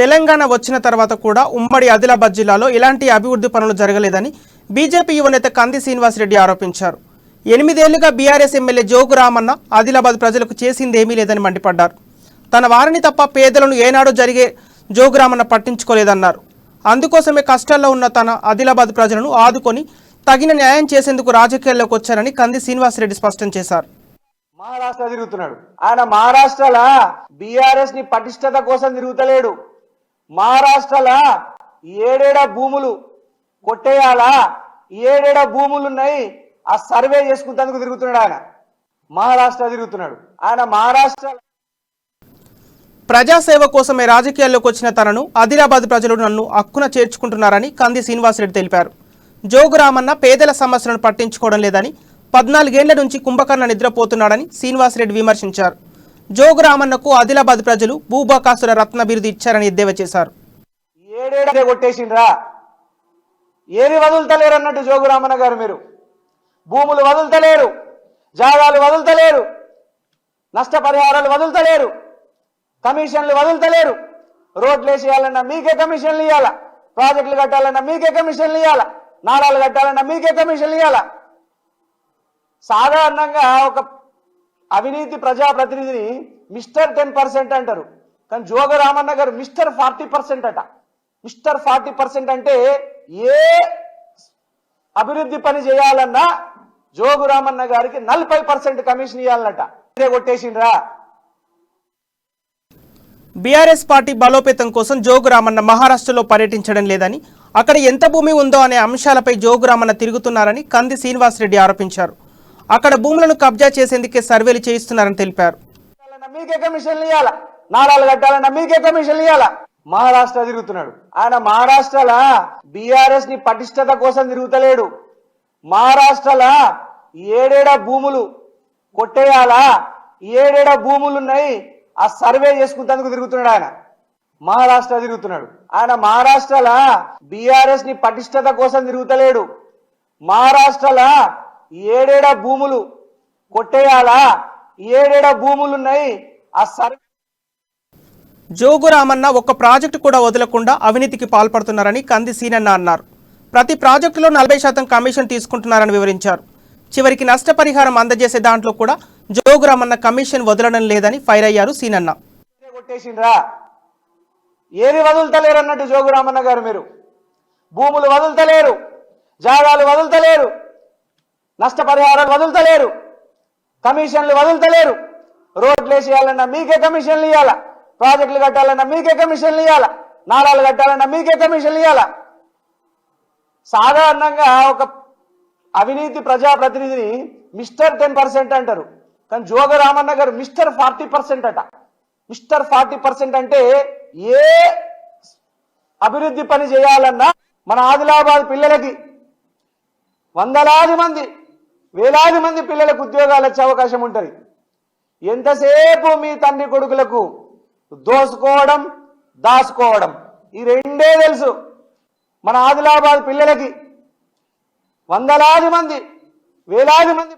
తెలంగాణ వచ్చిన తర్వాత కూడా ఉమ్మడి ఆదిలాబాద్ జిల్లాలో ఎలాంటి అభివృద్ధి పనులు జరగలేదని బీజేపీ యువనేత కంది శ్రీనివాసరెడ్డి ఆరోపించారు. 8 ఏళ్లుగా బీఆర్ఎస్ ఎమ్మెల్యే జోగు రామన్న ఆదిలాబాద్ ప్రజలకు చేసిందేమీ లేదని మండిపడ్డారు. తన వారిని తప్ప పేదలను ఏనాడో జరిగే జోగు రామన్న పట్టించుకోలేదన్నారు. అందుకోసమే కష్టాల్లో ఉన్న తన ఆదిలాబాద్ ప్రజలను ఆదుకొని తగిన న్యాయం చేసేందుకు రాజకీయాల్లోకి వచ్చారని కంది శ్రీనివాసరెడ్డి స్పష్టం చేశారు. మహారాష్ట్ర తిరుగుతున్నాడు. ఆయన మహారాష్ట్రలో బీఆర్ఎస్ ని పటిష్టత కోసం తిరుగుతలేడు. మహారాష్ట్రలో ఏడేడ భూములు కొట్టేయాలా, ఏడేడ భూములు ఉన్నాయి ఆ సర్వే చేసుకుంటేందుకు తిరుగుతున్నాడు. ఆయన మహారాష్ట్ర తిరుగుతున్నాడు. ఆయన మహారాష్ట్ర ప్రజాసేవ కోసమే రాజకీయాల్లోకి వచ్చిన తనను ఆదిలాబాద్ ప్రజలు నన్ను హక్కున చేర్చుకుంటున్నారని కంది శ్రీనివాసరెడ్డి తెలిపారు. జోగు రామన్న పేదల సమస్యలను పట్టించుకోవడం లేదని, 14 ఏళ్ల నుంచి కుంభకర్ణ నిద్రపోతున్నాడని శ్రీనివాసరెడ్డి విమర్శించారు. జోగు రామన్నకు ఆదిలాబాద్ ప్రజలు భూభాకాసుర రత్న బిరుదు ఇచ్చారని ఎద్దేవా చేశారు. ఏడేడే కొట్టేసిండ్రా, ఏది వదులుతలేరు అన్నట్టు జోగు రామన్న గారు మీరు భూములు వదులుతలేరు, జాగాలు వదులుతలేరు, నష్టపరిహారాలు వదులుతలేరు, కమిషన్లు వదులుతలేరు. రోడ్లు వేసేయాలన్నా మీకే కమిషన్లు ఇవ్వాలా, ప్రాజెక్టులు కట్టాలన్నా మీకే కమిషన్లు ఇవ్వాలా, నాలాలు కట్టాలన్నా మీకే కమిషన్లు ఇవ్వాలా. సాధారణంగా ఒక అవినీతి ప్రజాప్రతినిధిని మిస్టర్ 10% అంటారు, కానీ జోగు రామన్న గారు మిస్టర్ 40% అట. మిస్టర్ 40% అంటే ఏ అభివృద్ధి పని చేయాలన్నా జోగు రామన్న గారికి 40% కమిషన్ ఇవ్వాలన్నట. కొట్టేసిండ్రా. బీఆర్ఎస్ పార్టీ బలోపేతం కోసం జోగు రామన్న మహారాష్ట్రలో పర్యటించడం లేదని, అక్కడ ఎంత భూమి ఉందో అనే అంశాలపై జోగు రామన్న తిరుగుతున్నారని కంది శ్రీనివాసరెడ్డి ఆరోపించారు. అక్కడ భూములను కబ్జా చేసేందుకే సర్వేలు చేయిస్తున్నారని తెలిపారు. మీకే కమిషన్లు ఇవ్వాలా, నాలాలు కట్టాలన్నా మీకే కమిషన్లు ఇవ్వాలా. మహారాష్ట్ర తిరుగుతున్నాడు. ఆయన మహారాష్ట్రలో బీఆర్ఎస్ ని పటిష్టత కోసం తిరుగుతలేడు. మహారాష్ట్రలో ఏడేడ భూములు కొట్టేయాలా, ఏడేడ భూములు ఉన్నాయి ఆ సర్వే చేసుకుంటేందుకు తిరుగుతున్నాడు. ఆయన మహారాష్ట్ర తిరుగుతున్నాడు. ఆయన మహారాష్ట్రలో బీఆర్ఎస్ ని పటిష్టత కోసం తిరుగుతలేడు. మహారాష్ట్రలో ఏడేడ భూములు కొట్టేయాలా, ఏడేడ భూములు ఉన్నాయి ఆ సర్వే. జోగు రామన్న ఒక్క ప్రాజెక్టు కూడా వదలకుండా అవినీతికి పాల్పడుతున్నారని కంది సీనన్న అన్నారు. ప్రతి ప్రాజెక్టులో 40% కమిషన్ తీసుకుంటున్నారని వివరించారు. చివరికి నష్టపరిహారం అందజేసే దాంట్లో కూడా జోగు రామన్న కమిషన్ వదలడం లేదని ఫైర్ అయ్యారు సీనన్న. కొట్టేసిండ్రా, ఏది వదులుతలేరు అన్నట్టు జోగు రామన్న గారు మీరు భూములు వదులుతలేరు, జాగాలు వదులుతలేరు, నష్టపరిహారాలు వదులుతలేరు, కమిషన్లు వదులుతలేరు. రోడ్లు వేసేయాలన్నా మీకే కమిషన్లు ఇవ్వాలా, ప్రాజెక్టులు కట్టాలన్నా మీకే కమిషన్లు ఇవ్వాలా, నాలాలు కట్టాలన్నా మీకే కమిషన్లు ఇవ్వాలా. సాధారణంగా ఒక అవినీతి ప్రజాప్రతినిధిని మిస్టర్ 10% అంటారు, కానీ జోగు రామన్న గారు మిస్టర్ 40% అట. మిస్టర్ 40% అంటే ఏ అభివృద్ధి పని చేయాలన్నా మన ఆదిలాబాద్ పిల్లలకి వందలాది మంది, వేలాది మంది పిల్లలకు ఉద్యోగాలు వచ్చే అవకాశం ఉంటుంది. ఎంతసేపు మీ తండ్రి కొడుకులకు దోసుకోవడం, దాసుకోవడం, ఈ రెండే తెలుసు. మన ఆదిలాబాద్ పిల్లలకి వందలాది మంది, వేలాది మంది